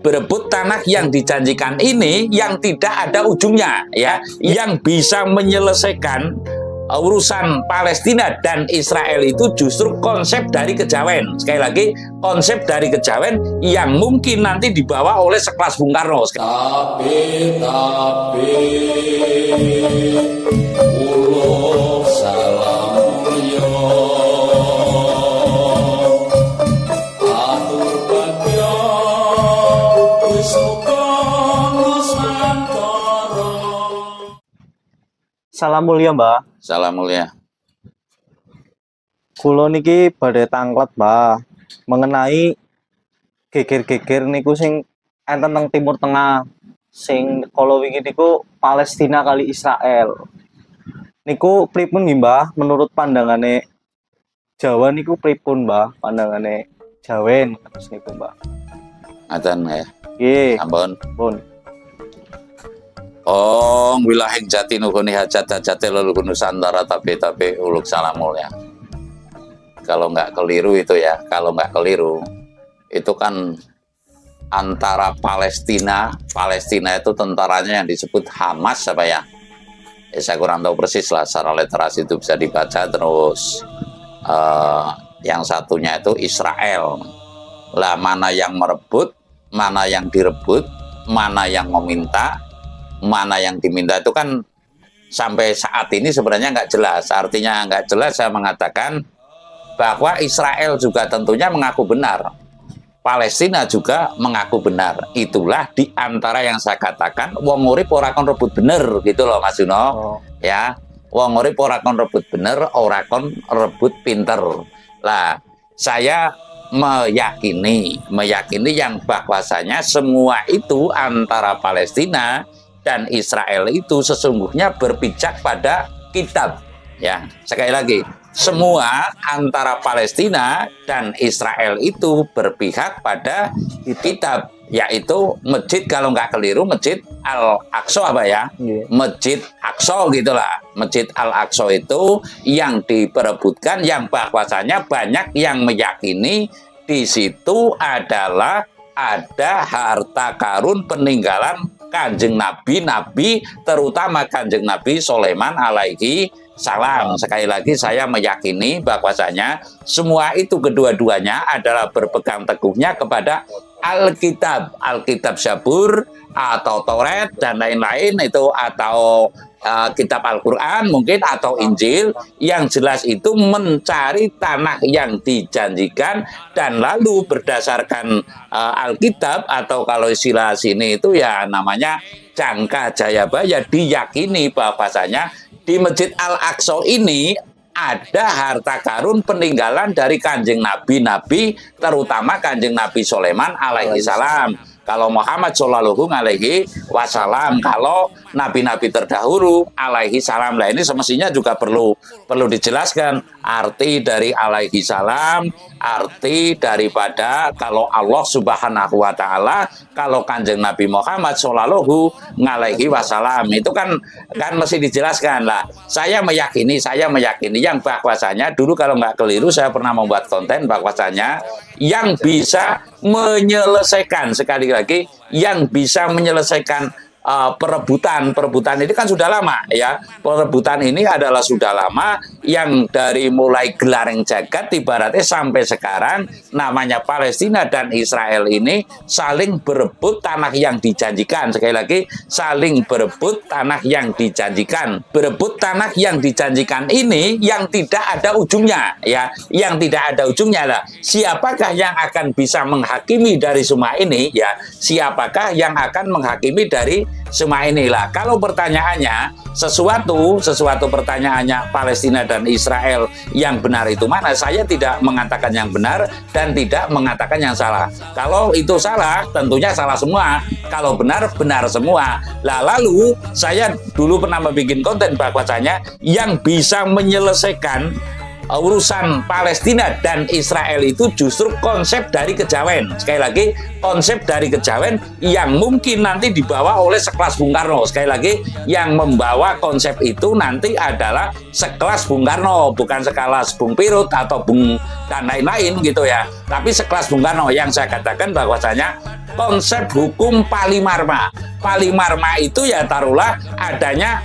berebut tanah yang dijanjikan ini yang tidak ada ujungnya, ya, yang bisa menyelesaikan urusan Palestina dan Israel itu justru konsep dari kejawen. Sekali lagi, konsep dari kejawen yang mungkin nanti dibawa oleh sekelas Bung Karno. Tapi ulo salam mulya atur bagya wisnuka nusantara. Salam mulia, Mbah. Salam mulia. Kulo niki badhe tanglet, Mbah, mengenai geger-geger niku sing enten teng Timur Tengah, sing kala wingi niku Palestina kali Israel. Niku pripun nggih, Mbah, menurut pandangane Jawa niku pripun, Mbah, pandangane Jawen terus niku, Mbah? Ngaten ya. Nggih. Ampun. Pun. Oh, wilahing jati nukuni hajat-hajate leluhur Nusantara tapi uluk salam mulia. Kalau nggak keliru itu ya, kalau nggak keliru itu kan antara Palestina itu tentaranya yang disebut Hamas apa ya? Saya kurang tahu persis lah, secara literasi itu bisa dibaca. Terus yang satunya itu Israel. Lah mana yang merebut, mana yang direbut, mana yang meminta, mana yang diminta itu kan sampai saat ini sebenarnya nggak jelas. Artinya nggak jelas, saya mengatakan bahwa Israel juga tentunya mengaku benar, Palestina juga mengaku benar. Itulah diantara yang saya katakan wong urip ora kon rebut bener gitu loh Mas Juno. Ya, wong urip ora kon rebut bener, ora kon rebut pinter. Lah saya meyakini yang bahwasanya semua itu antara Palestina dan Israel itu sesungguhnya berpijak pada kitab. Ya, sekali lagi, semua antara Palestina dan Israel itu berpihak pada kitab, yaitu masjid, kalau nggak keliru Masjid Al-Aqsa apa ya? Masjid Aqsa gitulah. Masjid Al-Aqsa itu yang diperebutkan, yang bahwasanya banyak yang meyakini di situ adalah ada harta karun peninggalan Kanjeng Nabi, terutama Kanjeng Nabi Sulaiman alaihi salam. Sekali lagi saya meyakini bahwasanya semua itu kedua-duanya adalah berpegang teguhnya kepada Alkitab, Alkitab Zabur atau Taurat dan lain-lain itu, atau kitab Al-Quran mungkin, atau Injil. Yang jelas itu mencari tanah yang dijanjikan, dan lalu berdasarkan Alkitab, atau kalau istilah sini itu ya namanya Jangka Jayabaya, diyakini bahwasanya di Masjid Al-Aqsa ini ada harta karun peninggalan dari Kanjeng Nabi, terutama Kanjeng Nabi Sulaiman alaihi salam. Kalau Muhammad Shallallahu alaihi wasallam, kalau nabi-nabi terdahulu alaihi salam. Lah ini semestinya juga perlu dijelaskan arti dari alaihi salam, arti daripada kalau Allah Subhanahu wa taala, kalau Kanjeng Nabi Muhammad Shallallahu alaihi wasallam itu kan mesti dijelaskan. Lah saya meyakini yang bahwasanya dulu kalau nggak keliru saya pernah membuat konten bahwasanya yang bisa menyelesaikan, sekali lagi, yang bisa menyelesaikan perebutan ini kan sudah lama ya. Perebutan ini adalah sudah lama, yang dari mulai Gelareng Jagat ibaratnya sampai sekarang namanya Palestina dan Israel ini saling berebut tanah yang dijanjikan. Sekali lagi, saling berebut tanah yang dijanjikan. Berebut tanah yang dijanjikan ini yang tidak ada ujungnya ya, yang tidak ada ujungnya lah. Siapakah yang akan bisa menghakimi dari semua ini ya? Siapakah yang akan menghakimi dari semua inilah? Kalau pertanyaannya sesuatu pertanyaannya Palestina dan Israel yang benar itu mana, saya tidak mengatakan yang benar dan tidak mengatakan yang salah. Kalau itu salah tentunya salah semua, kalau benar benar semua. Lah lalu saya dulu pernah membuat konten bahwasanya yang bisa menyelesaikan urusan Palestina dan Israel itu justru konsep dari kejawen. Sekali lagi, konsep dari kejawen yang mungkin nanti dibawa oleh sekelas Bung Karno. Sekali lagi, yang membawa konsep itu nanti adalah sekelas Bung Karno, bukan sekelas Bung Pirut atau Bung dan lain-lain gitu ya. Tapi sekelas Bung Karno, yang saya katakan bahwasanya konsep hukum Palimarma. Palimarma itu ya taruhlah adanya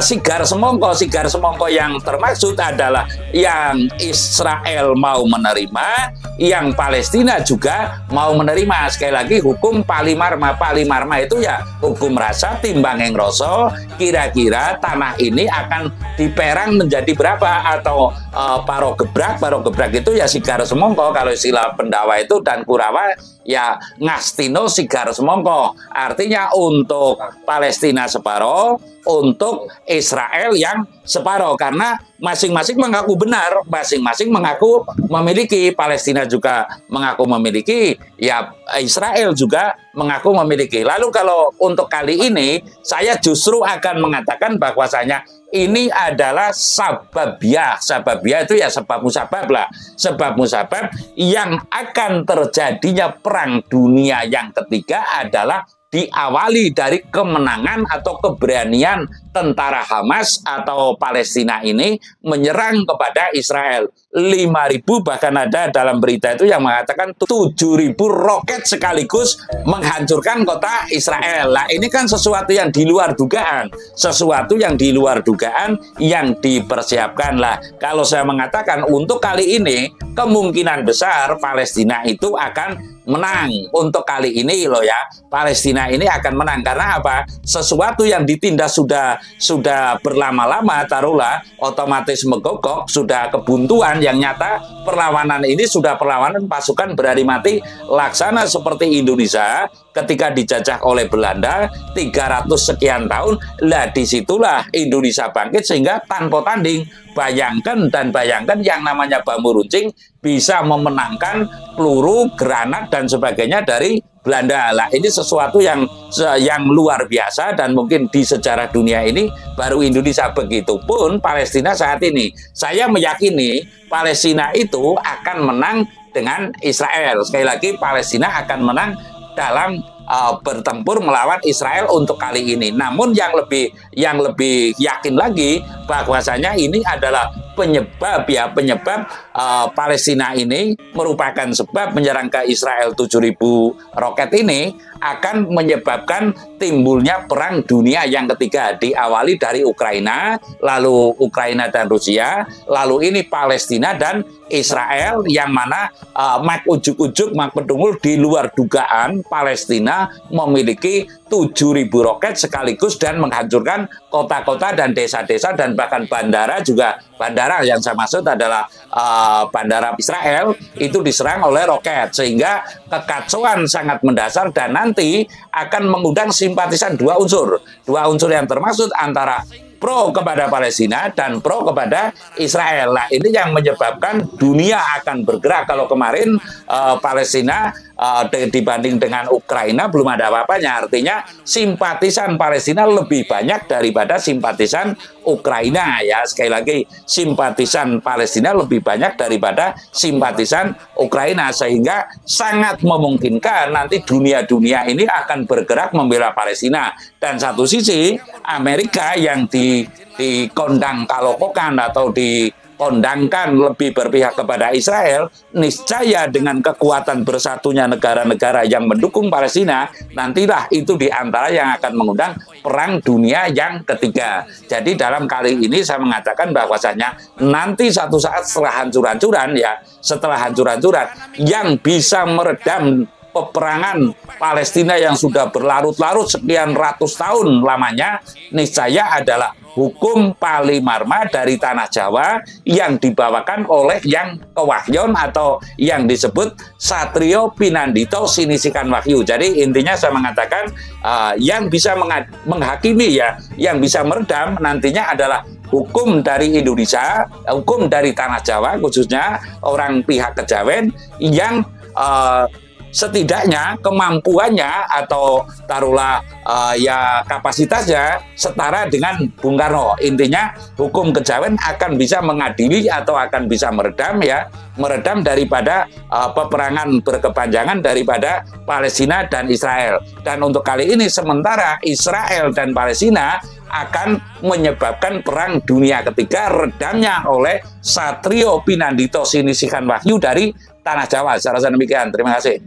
sigar semongko. Sigar semongko yang termaksud adalah yang Israel mau menerima, yang Palestina juga mau menerima. Sekali lagi hukum Palimarma. Palimarma itu ya hukum rasa timbang yang rasa, kira-kira tanah ini akan diperang menjadi berapa, atau paro gebrak. Paro gebrak itu ya sigar semongko, kalau istilah Pendawa itu, dan Kurawa ya ngastino sigar semongko. Artinya untuk Palestina separoh, untuk Israel yang separoh, karena masing-masing mengaku benar, masing-masing mengaku memiliki. Palestina juga mengaku memiliki, ya Israel juga mengaku memiliki. Lalu kalau untuk kali ini saya justru akan mengatakan bahwasanya ini adalah sababiah. Sababiah itu ya sebab musabab lah. Sebab musabab yang akan terjadinya perang dunia yang ketiga adalah diawali dari kemenangan atau keberanian tentara Hamas atau Palestina ini menyerang kepada Israel. 5.000, bahkan ada dalam berita itu yang mengatakan 7.000 roket sekaligus menghancurkan kota Israel. Nah, ini kan sesuatu yang di luar dugaan, sesuatu yang di luar dugaan yang dipersiapkan lah. Kalau saya mengatakan untuk kali ini kemungkinan besar Palestina itu akan menang. Untuk kali ini loh ya, Palestina ini akan menang. Karena apa? Sesuatu yang ditindas sudah berlama-lama, taruhlah otomatis megogok, sudah kebuntuan yang nyata. Perlawanan ini sudah perlawanan pasukan berani mati laksana seperti Indonesia ketika dijajah oleh Belanda 300 sekian tahun. Lah disitulah Indonesia bangkit sehingga tanpa tanding. Bayangkan yang namanya bambu runcing bisa memenangkan peluru, granat dan sebagainya dari Belanda. Lah ini sesuatu yang luar biasa, dan mungkin di sejarah dunia ini baru Indonesia. Begitupun Palestina saat ini. Saya meyakini Palestina itu akan menang dengan Israel. Sekali lagi, Palestina akan menang dalam bertempur melawan Israel untuk kali ini. Namun yang lebih yakin lagi bahwasanya ini adalah penyebab Palestina ini merupakan sebab menyerang ke Israel 7.000 roket ini akan menyebabkan timbulnya perang dunia yang ketiga, diawali dari Ukraina, lalu Ukraina dan Rusia, lalu ini Palestina dan Israel, yang mana mak ujuk-ujuk, mak pedungul di luar dugaan Palestina memiliki 7.000 roket sekaligus dan menghancurkan kota-kota dan desa-desa dan bahkan bandara juga. Bandara yang saya maksud adalah bandara Israel itu diserang oleh roket, sehingga kekacauan sangat mendasar dan nanti akan mengundang simpatisan dua unsur yang termaksud antara pro kepada Palestina dan pro kepada Israel. Nah, ini yang menyebabkan dunia akan bergerak. Kalau kemarin Palestina dibanding dengan Ukraina belum ada apa-apanya, artinya simpatisan Palestina lebih banyak daripada simpatisan Ukraina ya. Sekali lagi, simpatisan Palestina lebih banyak daripada simpatisan Ukraina, sehingga sangat memungkinkan nanti dunia ini akan bergerak membela Palestina. Dan satu sisi Amerika yang dikondang kalokokan atau dikondangkan lebih berpihak kepada Israel, niscaya dengan kekuatan bersatunya negara-negara yang mendukung Palestina, nantilah itu diantara yang akan mengundang perang dunia yang ketiga. Jadi dalam kali ini saya mengatakan bahwasanya nanti satu saat setelah hancur-hancuran yang bisa meredam peperangan Palestina yang sudah berlarut-larut sekian ratus tahun lamanya, niscaya adalah hukum Palimarma dari tanah Jawa yang dibawakan oleh yang kewahyon atau yang disebut Satrio Pinandito Sinisikan Wahyu. Jadi intinya saya mengatakan yang bisa menghakimi ya, yang bisa meredam nantinya adalah hukum dari Indonesia, hukum dari tanah Jawa, khususnya orang pihak Kejawen yang setidaknya kemampuannya atau taruhlah ya kapasitasnya setara dengan Bung Karno. Intinya hukum Kejawen akan bisa mengadili atau akan bisa meredam daripada peperangan berkepanjangan daripada Palestina dan Israel. Dan untuk kali ini sementara Israel dan Palestina akan menyebabkan perang dunia ketiga, redamnya oleh Satrio Pinandito Sinisikan Wahyu dari tanah Jawa. Saya rasa demikian. Terima kasih.